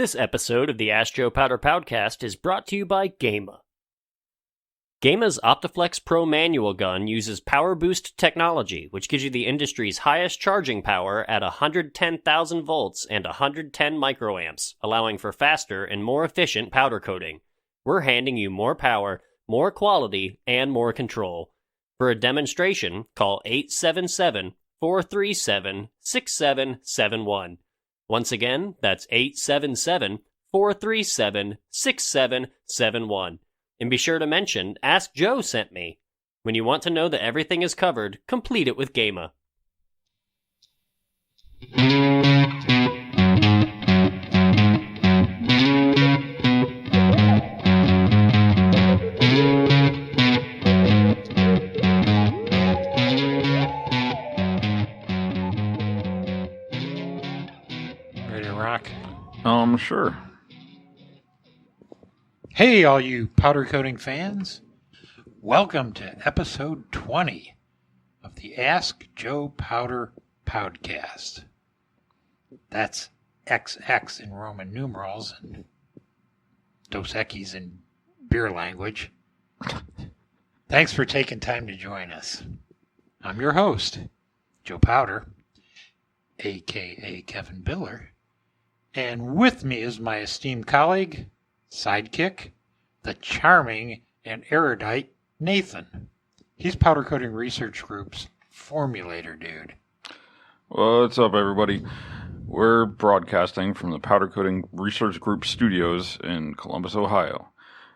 This episode of the Ask Joe Powder Powdcast is brought to you by Gema. Gema's Optiflex Pro manual gun uses power boost technology, which gives you the industry's highest charging power at 110,000 volts and 110 microamps, allowing for faster and more efficient powder coating. We're handing you more power, more quality, and more control. For a demonstration, call 877-437-6771. Once again, that's 877-437-6771. And be sure to mention, Ask Joe sent me. When you want to know that everything is covered, complete it with Gema. Ready to rock? Sure. Hey, all you powder coating fans. Welcome to episode 20 of the Ask Joe Powder Powdcast. That's XX in Roman numerals and Dos Equis in beer language. Thanks for taking time to join us. I'm your host, Joe Powder, a.k.a. Kevin Biller, and with me is my esteemed colleague, sidekick, the charming and erudite Nathan. He's Powder Coating Research Group's formulator dude. What's up, everybody? We're broadcasting from the Powder Coating Research Group studios in Columbus, Ohio.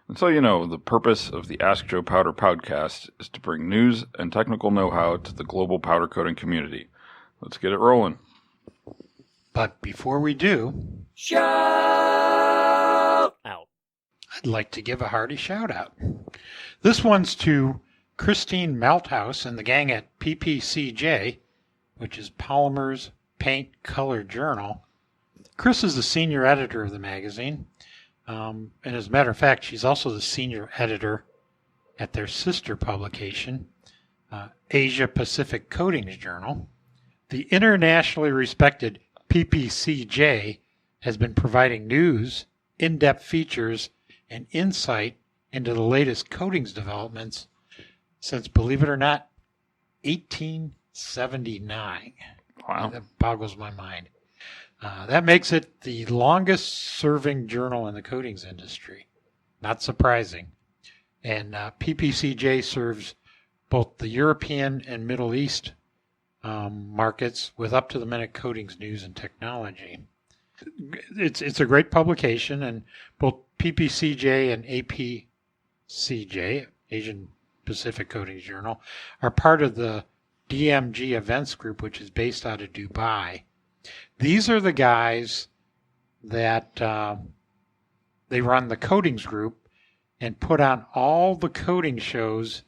And so you know, the purpose of the Ask Joe Powder Podcast is to bring news and technical know-how to the global powder coating community. Let's get it rolling. But before we do, Shout out. I'd like to give a hearty shout out. This one's to Christine Malthouse and the gang at PPCJ, which is Polymers Paint Color Journal. Chris is the senior editor of the magazine. And as a matter of fact, she's also the senior editor at their sister publication, Asia Pacific Coatings Journal. The internationally respected PPCJ has been providing news, in-depth features, and insight into the latest coatings developments since, believe it or not, 1879. Wow. That boggles my mind. That makes it the longest-serving journal in the coatings industry. Not surprising. And PPCJ serves both the European and Middle East markets with up-to-the-minute coatings news and technology. It's a great publication, and both PPCJ and APCJ, Asian Pacific Coatings Journal, are part of the DMG Events Group, which is based out of Dubai. These are the guys that they run the coatings group and put on all the coating shows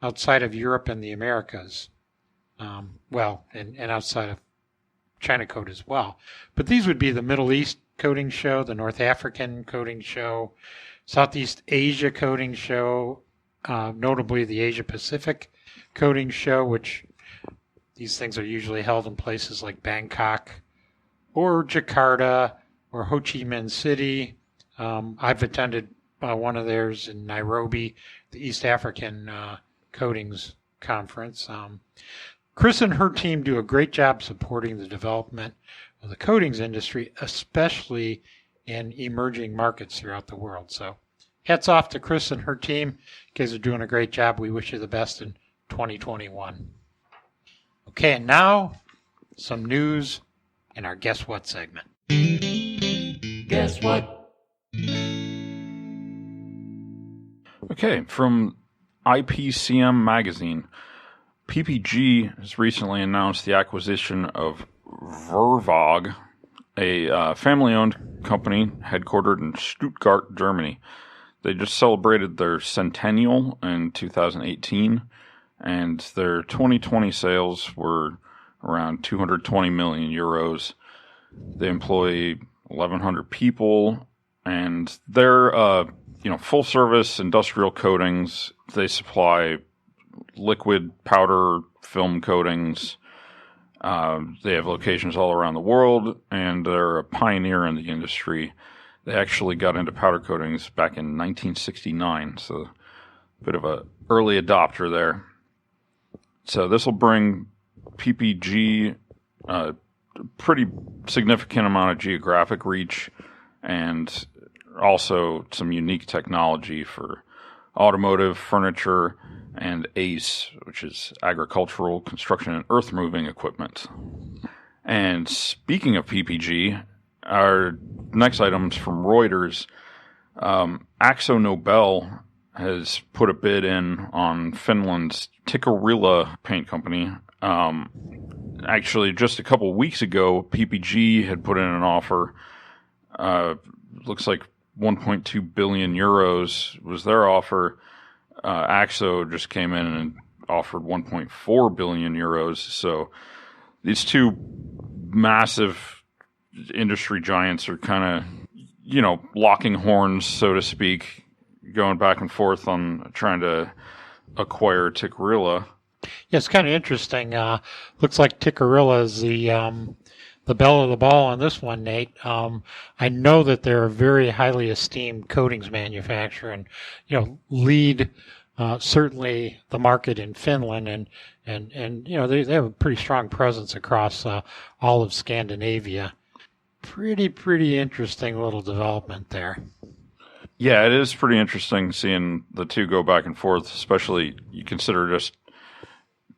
outside of Europe and the Americas. And outside of China Coat as well. But these would be the Middle East Coating Show, the North African Coating Show, Southeast Asia Coating Show, notably the Asia Pacific Coating Show, which these things are usually held in places like Bangkok or Jakarta or Ho Chi Minh City. I've attended one of theirs in Nairobi, the East African Coatings Conference. Chris and her team do a great job supporting the development of the coatings industry, especially in emerging markets throughout the world. So hats off to Chris and her team. You guys are doing a great job. We wish you the best in 2021. Okay, and now some news in our Guess What segment. Guess what? Okay, from IPCM Magazine. PPG has recently announced the acquisition of Vervog, a family-owned company headquartered in Stuttgart, Germany. They just celebrated their centennial in 2018, and their 2020 sales were around 220 million euros. They employ 1,100 people, and they're full-service industrial coatings. They supply liquid powder film coatings They have locations all around the world, and they're a pioneer in the industry. They actually got into powder coatings back in 1969, so a bit of an early adopter there. So this will bring PPG a pretty significant amount of geographic reach and also some unique technology for automotive, furniture, and ACE, which is agricultural, construction, and earth-moving equipment. And speaking of PPG, our next item's from Reuters. Akzo Nobel has put a bid in on Finland's Tikkurila paint company. Actually, just a couple weeks ago, PPG had put in an offer. Looks like 1.2 billion euros was their offer. Akzo just came in and offered 1.4 billion euros. So these two massive industry giants are kind of, locking horns, so to speak, going back and forth on trying to acquire Tikkurila. Yeah, it's kind of interesting. Looks like Tikkurila is the belle of the ball on this one, Nate. I know that they're a very highly esteemed coatings manufacturer and, lead certainly the market in Finland and they have a pretty strong presence across all of Scandinavia. Pretty interesting little development there. Yeah, it is pretty interesting seeing the two go back and forth, especially you consider just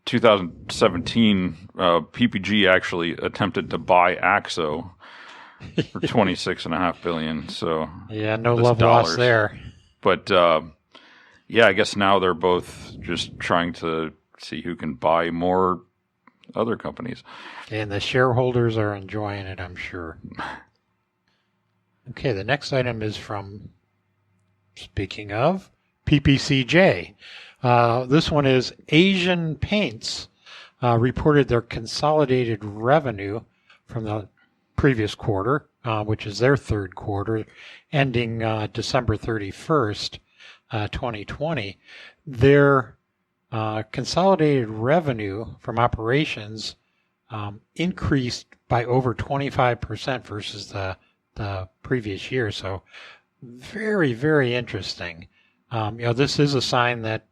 2017, PPG actually attempted to buy Akzo for $26.5 billion. So yeah, no love lost there. But I guess now they're both just trying to see who can buy more other companies. And the shareholders are enjoying it, I'm sure. Okay, the next item is from, speaking of, PPCJ. This one is Asian Paints reported their consolidated revenue from the previous quarter, which is their third quarter, ending December 31st, 2020. Their consolidated revenue from operations increased by over 25% versus the previous year. So very interesting. This is a sign that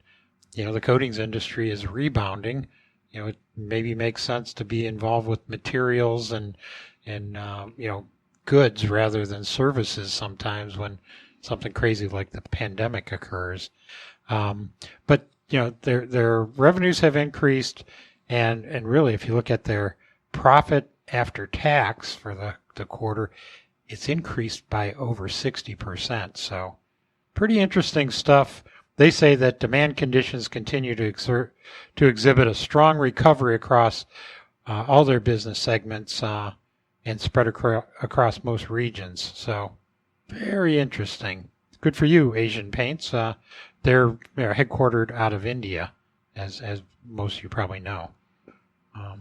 the coatings industry is rebounding. It maybe makes sense to be involved with materials and goods rather than services sometimes when something crazy like the pandemic occurs. But their revenues have increased, and really, if you look at their profit after tax for the quarter, it's increased by over 60%. So pretty interesting stuff. They say that demand conditions continue to exhibit a strong recovery across all their business segments and spread across most regions. So very interesting. Good for you, Asian Paints. They're headquartered out of India, as most of you probably know. I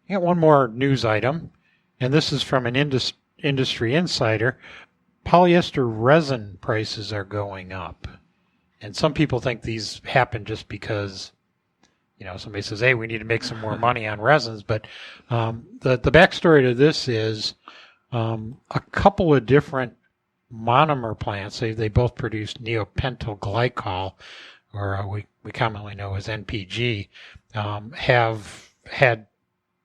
got one more news item, and this is from an industry insider. Polyester resin prices are going up. And some people think these happen just because, somebody says, hey, we need to make some more money on resins. But the backstory to this is a couple of different monomer plants. They both produce neopentyl glycol, or we commonly know as NPG, have had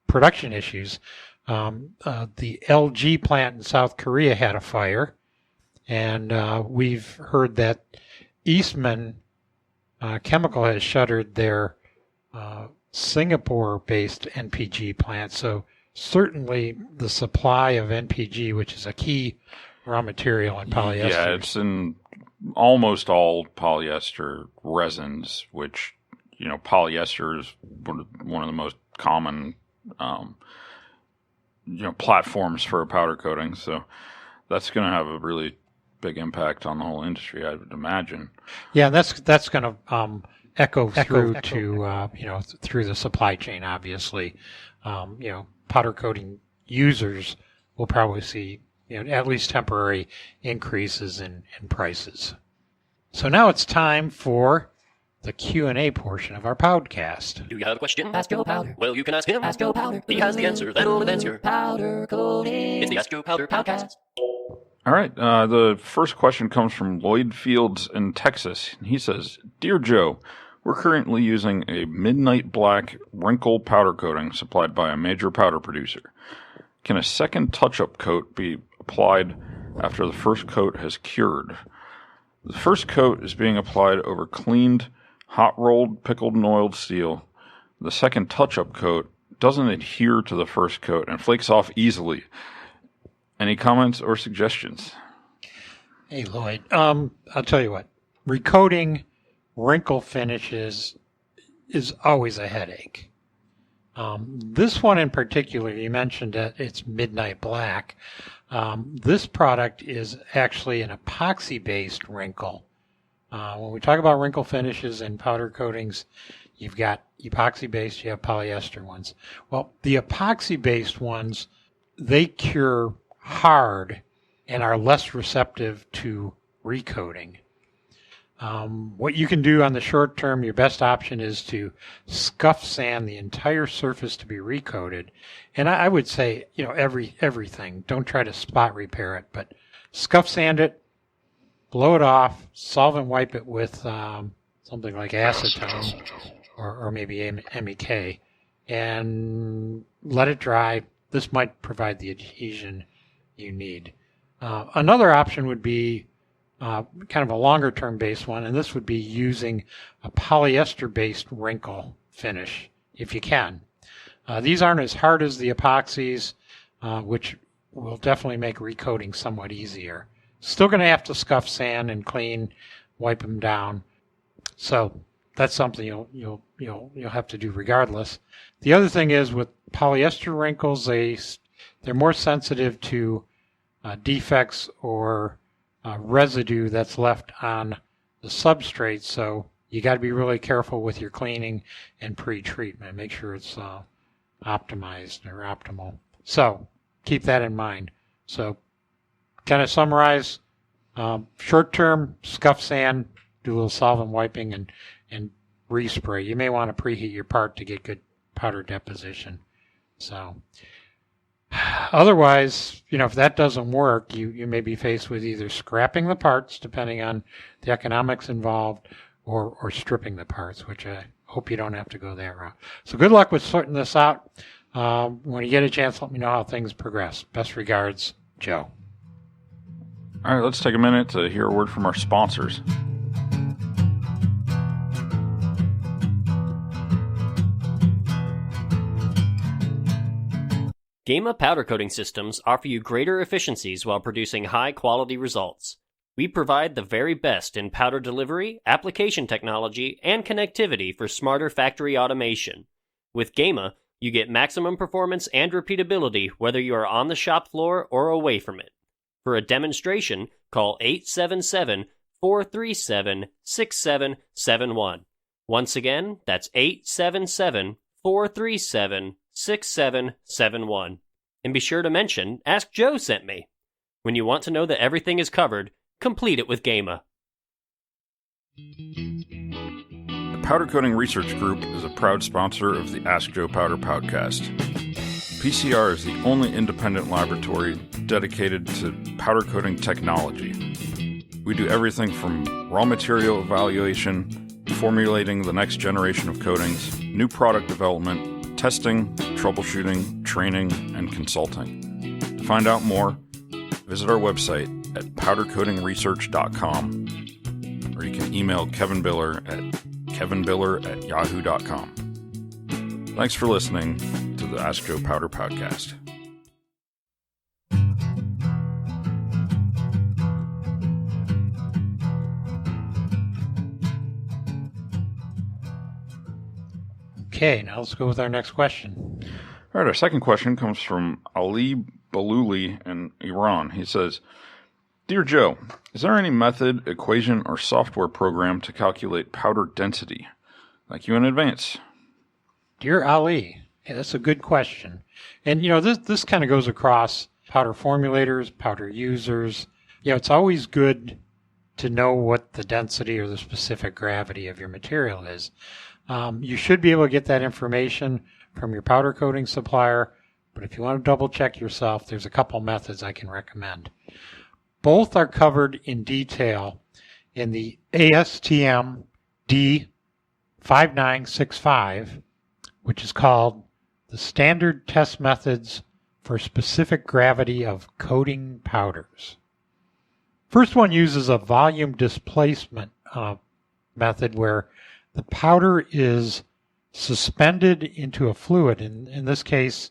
production issues. The LG plant in South Korea had a fire, and we've heard that Eastman Chemical has shuttered their Singapore-based NPG plant. So certainly the supply of NPG, which is a key raw material in polyester. Yeah, it's in almost all polyester resins, which, polyester is one of the most common, platforms for a powder coating. So that's going to have a really big impact on the whole industry, I would imagine. Yeah, and that's going to echo through through the supply chain. Obviously, powder coating users will probably see at least temporary increases in prices. So now it's time for the Q&A portion of our Powdcast. Do you have a question? Ask Joe Powder. Well, you can ask him. Ask Joe Powder. He has the answer that'll advance your powder coating. It's the Ask Joe Powder Powdcast. All right. The first question comes from Lloyd Fields in Texas. He says, Dear Joe, we're currently using a midnight black Wrinkle powder coating supplied by a major powder producer. Can a second touch-up coat be applied after the first coat has cured? The first coat is being applied over cleaned, hot-rolled, pickled and oiled steel. The second touch-up coat doesn't adhere to the first coat and flakes off easily. Any comments or suggestions? Hey, Lloyd. I'll tell you what. Recoating wrinkle finishes is always a headache. This one in particular, you mentioned that it's midnight black. This product is actually an epoxy-based wrinkle. When we talk about wrinkle finishes and powder coatings, you've got epoxy-based, you have polyester ones. Well, the epoxy-based ones, they cure hard and are less receptive to recoating. What you can do on the short term, your best option is to scuff sand the entire surface to be recoated. And I would say, everything. Don't try to spot repair it, but scuff sand it, blow it off, solvent wipe it with something like acetone or maybe MEK, and let it dry. This might provide the adhesion you need. Another option would be kind of a longer-term based one, and this would be using a polyester-based wrinkle finish, if you can. These aren't as hard as the epoxies, which will definitely make recoating somewhat easier. Still going to have to scuff sand and clean, wipe them down. So that's something you'll have to do regardless. The other thing is with polyester wrinkles, they're more sensitive to defects or residue that's left on the substrate, so you got to be really careful with your cleaning and pre-treatment. Make sure it's optimized or optimal. So keep that in mind. So kind of summarize, short-term, scuff sand, do a little solvent wiping, and respray. You may want to preheat your part to get good powder deposition. So otherwise, if that doesn't work, you may be faced with either scrapping the parts, depending on the economics involved, or stripping the parts, which I hope you don't have to go that route. So good luck with sorting this out. When you get a chance, let me know how things progress. Best regards, Joe. All right, let's take a minute to hear a word from our sponsors. Gema powder coating systems offer you greater efficiencies while producing high-quality results. We provide the very best in powder delivery, application technology, and connectivity for smarter factory automation. With Gema, you get maximum performance and repeatability whether you are on the shop floor or away from it. For a demonstration, call 877-437-6771. Once again, that's 877-437-6771. And be sure to mention, Ask Joe sent me. When you want to know that everything is covered, complete it with Gema. The Powder Coating Research Group is a proud sponsor of the Ask Joe Powder Powdcast. PCR is the only independent laboratory dedicated to powder coating technology. We do everything from raw material evaluation, formulating the next generation of coatings, new product development, testing, troubleshooting, training, and consulting. To find out more, visit our website at powdercoatingresearch.com, or you can email Kevin Biller at kevinbiller@yahoo.com. Thanks for listening to the Ask Joe Powder Podcast. Okay, now let's go with our next question. All right, our second question comes from Ali Baluli in Iran. He says, Dear Joe, is there any method, equation, or software program to calculate powder density? Thank you in advance. Dear Ali, hey, that's a good question. And, this kind of goes across powder formulators, powder users. It's always good to know what the density or the specific gravity of your material is. You should be able to get that information from your powder coating supplier, but if you want to double check yourself, there's a couple methods I can recommend. Both are covered in detail in the ASTM D5965, which is called the Standard Test Methods for Specific Gravity of Coating Powders. First one uses a volume displacement method where the powder is suspended into a fluid. In this case,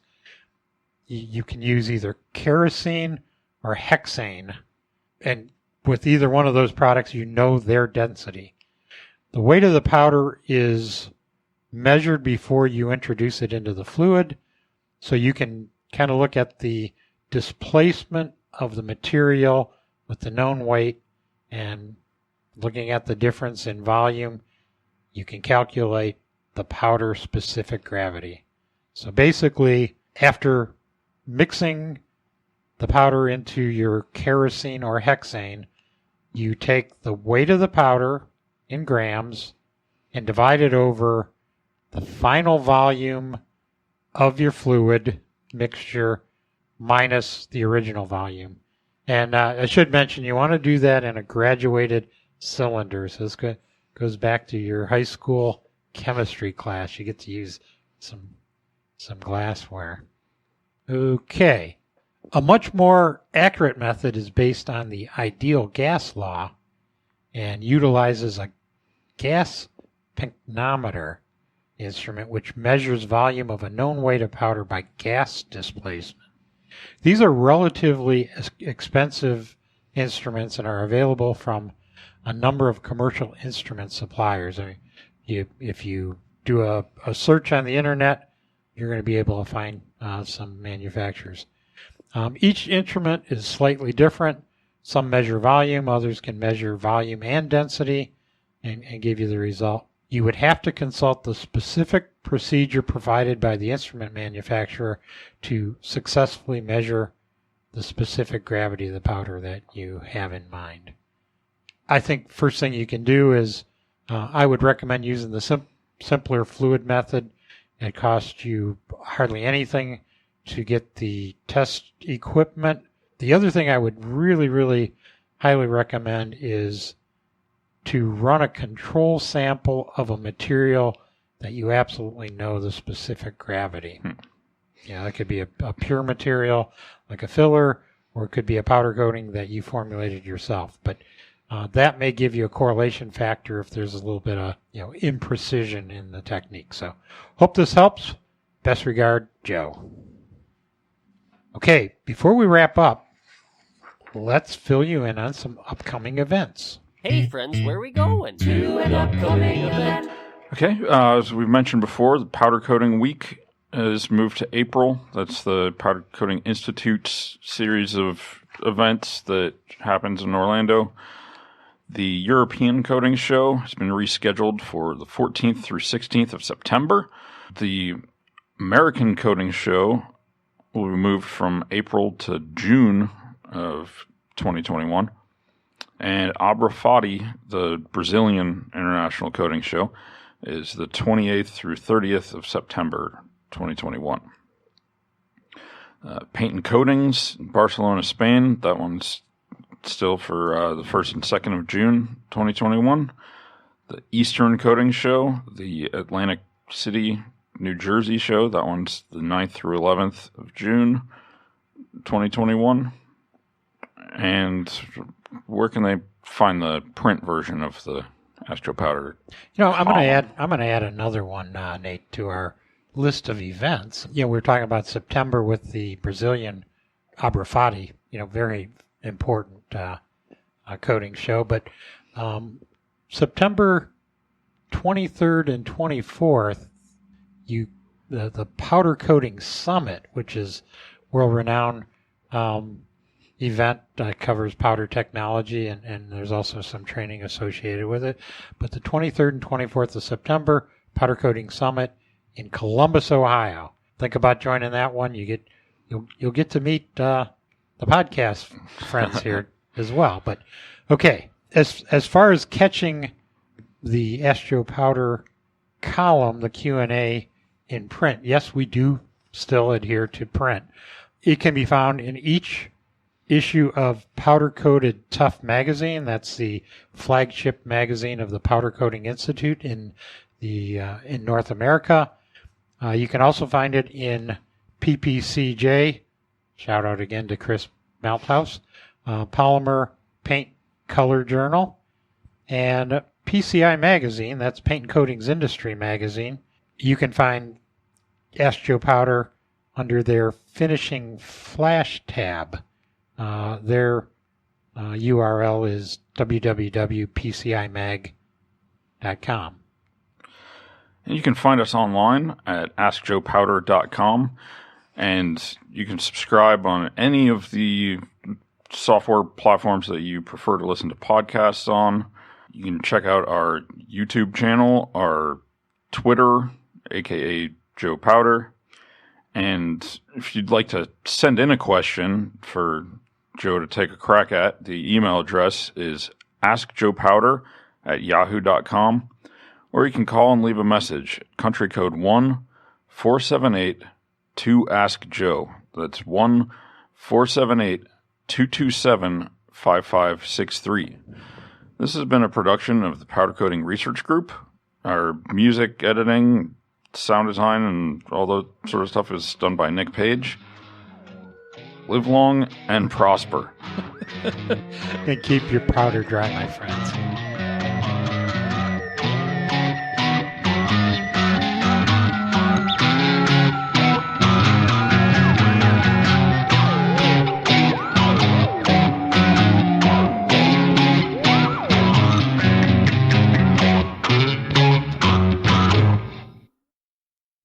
you can use either kerosene or hexane. And with either one of those products, you know their density. The weight of the powder is measured before you introduce it into the fluid, so you can kind of look at the displacement of the material with the known weight, and looking at the difference in volume, you can calculate the powder specific gravity. So basically, after mixing the powder into your kerosene or hexane, you take the weight of the powder in grams and divide it over the final volume of your fluid mixture minus the original volume. And I should mention, you want to do that in a graduated cylinder. So this goes back to your high school chemistry class. You get to use some glassware. Okay. A much more accurate method is based on the ideal gas law and utilizes a gas pycnometer instrument which measures volume of a known weight of powder by gas displacement. These are relatively expensive instruments and are available from a number of commercial instrument suppliers. I mean, if you do a search on the internet, you're going to be able to find some manufacturers. Each instrument is slightly different. Some measure volume, others can measure volume and density and give you the result. You would have to consult the specific procedure provided by the instrument manufacturer to successfully measure the specific gravity of the powder that you have in mind. I think first thing you can do is I would recommend using the simpler fluid method. It costs you hardly anything to get the test equipment. The other thing I would really, really highly recommend is to run a control sample of a material that you absolutely know the specific gravity. Yeah, that could be a pure material like a filler, or it could be a powder coating that you formulated yourself. But that may give you a correlation factor if there's a little bit of imprecision in the technique. So hope this helps. Best regard, Joe. Okay, before we wrap up, let's fill you in on some upcoming events. Hey friends, where are we going? To an upcoming event. Okay, as we mentioned before, the Powder Coating Week is moved to April. That's the Powder Coating Institute's series of events that happens in Orlando. The European Coating Show has been rescheduled for the 14th through 16th of September. The American Coating Show will be moved from April to June of 2021. And Abrafati, the Brazilian International Coating Show, is the 28th through 30th of September 2021. Paint and Coatings, Barcelona, Spain. That one's still for the 1st and 2nd of June 2021. The Eastern Coating Show, the Atlantic City, New Jersey show. That one's the 9th through 11th of June 2021. And where can they find the print version of the Astro Powder? I'm going to add another one, Nate, to our list of events. We're talking about September with the Brazilian Abrafati. Very important coating show. But September 23rd and 24th, the Powder Coating Summit, which is world-renowned event that covers powder technology, and there's also some training associated with it. But the 23rd and 24th of September, Powder Coating Summit in Columbus, Ohio. Think about joining that one. You'll get to meet the podcast friends here as well. But okay, as far as catching the Astro Powder column, the Q&A in print, yes, we do still adhere to print. It can be found in each issue of Powder Coated Tough magazine. That's the flagship magazine of the Powder Coating Institute in North America. You can also find it in PPCJ. Shout out again to Chris Malthouse. Polymer Paint Color Journal, and PCI Magazine. That's Paint and Coatings Industry Magazine. You can find Astro Powder under their Finishing Flash tab. Their URL is www.pcimag.com. And you can find us online at askjoepowder.com, and you can subscribe on any of the software platforms that you prefer to listen to podcasts on. You can check out our YouTube channel, our Twitter, aka Joe Powder. And if you'd like to send in a question for Joe to take a crack at, the email address is askjoepowder@yahoo.com, or you can call and leave a message, country code 1-478-2-ASK-JOE. That's 1-478-227-5563. This has been a production of the Powder Coating Research Group. Our music editing, sound design, and all that sort of stuff is done by Nick Page. Live long and prosper. And keep your powder dry, my friends.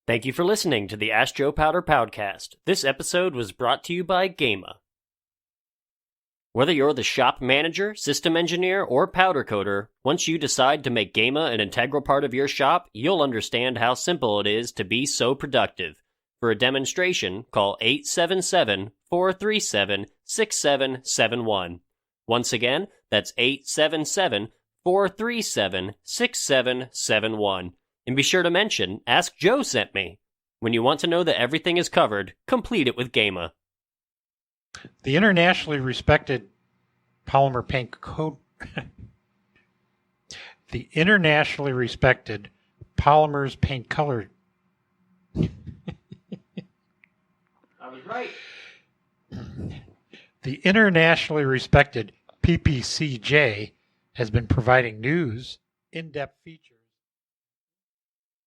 Thank you for listening to the Ask Joe Powder Powdcast. This episode was brought to you by Gamma. Whether you're the shop manager, system engineer, or powder coater, once you decide to make Gamma an integral part of your shop, you'll understand how simple it is to be so productive. For a demonstration, call 877-437-6771. Once again, that's 877-437-6771. And be sure to mention, Ask Joe sent me. When you want to know that everything is covered, complete it with Gamma. The internationally respected polymer paint coat. The internationally respected polymers paint color. I was right. The internationally respected PPCJ has been providing news, in-depth features.